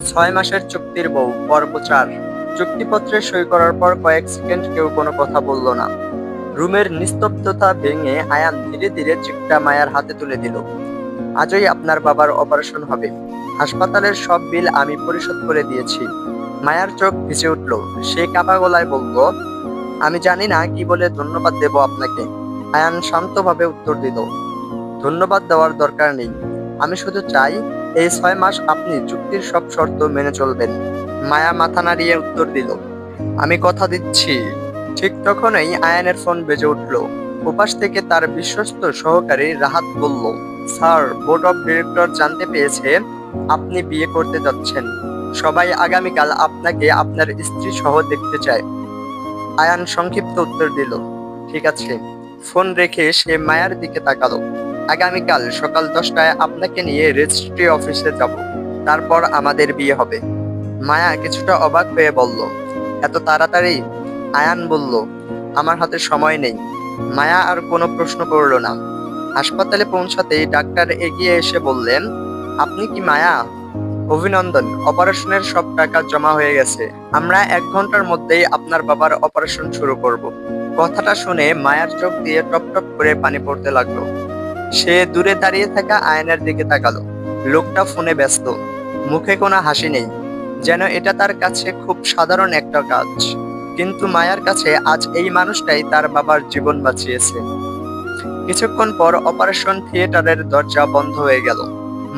6 মাসের চুক্তির বউ পর্ব 4। চুক্তিপত্রে সই করার পর কয়েক সেকেন্ড কেউ কোনো কথা বলল না। রুমের নিস্তব্ধতা ভেঙে আয়ান ধীরে ধীরে চিকটা মায়ার হাতে তুলে দিল। আজই আপনার বাবার অপারেশন হবে। হাসপাতালের সব বিল আমি পরিশোধ করে দিয়েছি। মায়ার চোখ ভিজে উঠল। সে কাঁপা গলায় বলল, আমি জানি না কি বলে ধন্যবাদ দেব আপনাকে। আয়ান শান্তভাবে উত্তর দিল, ধন্যবাদ দেওয়ার দরকার নেই। আমি শুধু চাই এই 6 মাস আপনি চুক্তির সব শর্ত মেনে চলবেন। মায়া মাথা নাড়িয়ে উত্তর দিল, আমি কথা দিচ্ছি। ঠিক তখনই আয়ানের ফোন বেজে উঠল। ওপাশ থেকে তার বিশ্বস্ত সহকারী রাহাত বলল, স্যার, বোর্ড অফ ডিরেক্টর জানতে পেরেছে আপনি বিয়ে করতে যাচ্ছেন। সবাই আগামীকাল আপনাকে আপনার স্ত্রী সহ দেখতে চায়। আয়ান সংক্ষিপ্ত উত্তর দিল, ঠিক আছে। ফোন রেখে সে মায়ার দিকে তাকালো। আগামীকাল সকাল 10টায় আপনাকে নিয়ে রেজিস্ট্রি অফিসে যাব। তারপর আমাদের বিয়ে হবে। মায়া কিছুটা অবাক হয়ে বলল, এত তাড়াতাড়ি? আয়ান বলল, আমার হাতে সময় নেই। মায়া আর কোনো প্রশ্ন করল না। হাসপাতালে পৌঁছাতেই ডাক্তার এগিয়ে এসে বললেন, আপনি কি মায়া? অভিনন্দন, অপারেশনের সব টাকা জমা হয়ে গেছে। আমরা 1 ঘন্টার মধ্যেই আপনার বাবার অপারেশন শুরু করব। কথাটা শুনে মায়ার চোখ দিয়ে টপ টপ করে পানি পড়তে লাগলো। সে দূরে দাঁড়িয়ে থাকা আয়নার দিকে তাকালো। লোকটা ফোনে ব্যস্ত, মুখে কোনো হাসি নেই, যেন এটা তার কাছে খুব সাধারণ একটা কাজ। কিন্তু মায়ার কাছে আজ এই মানুষটাই তার বাবার জীবন বাঁচিয়েছে। কিছুক্ষণ পর অপারেশন থিয়েটারের দরজা বন্ধ হয়ে গেল।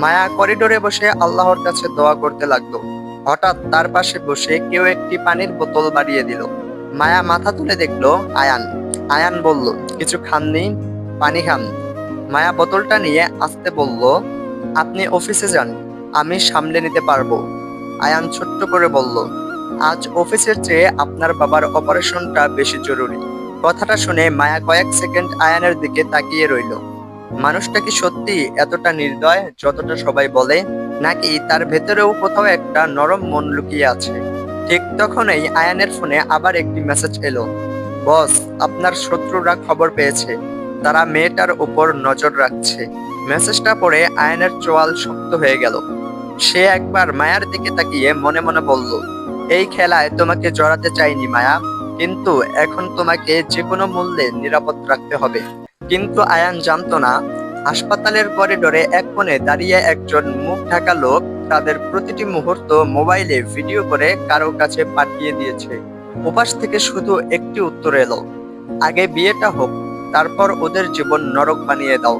মায়া করিডোরে বসে আল্লাহর কাছে দোয়া করতে লাগলো। হঠাৎ তার পাশে বসে কেউ একটি পানির বোতল বাড়িয়ে দিল। মায়া মাথা তুলে দেখলো আয়ান। আয়ান বলল, কিছু খাননি? পানি খান। মায়া বোতলটা নিয়ে আসতে বলল, আপনি অফিসে যান, আমি সামলে নিতে পারবো। আয়ান ছোট্ট করে বলল, আজ অফিসের চেয়ে আপনার বাবার অপারেশনটা বেশি জরুরি। কথাটা শুনে মায়া কয়েক সেকেন্ড আয়ানের দিকে তাকিয়ে রইল। মানুষটা কি সত্যি এতটা নির্দয় যতটা সবাই বলে, নাকি তার ভেতরেও কোথাও একটা নরম মন লুকিয়ে আছে? ঠিক তখনই আয়ানের ফোনে আবার একটি মেসেজ এলো, বস, আপনার শত্রুরা খবর পেয়েছে, তারা মেয়েটার উপর নজর রাখছে। মেসেজটা পড়ে আয়ানের চোয়াল শক্ত হয়ে গেল। সে একবার মায়ার দিকে তাকিয়ে মনে মনে বলল, এই খেলায় তোমাকে জড়াতে চাইনি মায়া, কিন্তু এখন তোমাকে যে কোনো মূল্যে নিরাপদ রাখতে হবে। কিন্তু আয়ান জানতো না, হাসপাতালের করিডোরে এক কোণে দাঁড়িয়ে একজন মুখ ঢাকা লোক তাদের প্রতিটি মুহূর্ত মোবাইলে ভিডিও করে কারো কাছে পাঠিয়ে দিয়েছে। ওপাশ থেকে শুধু একটি উত্তর এলো, আগে বিয়েটা হোক, তারপর ওদের জীবন নরক বানিয়ে দাও।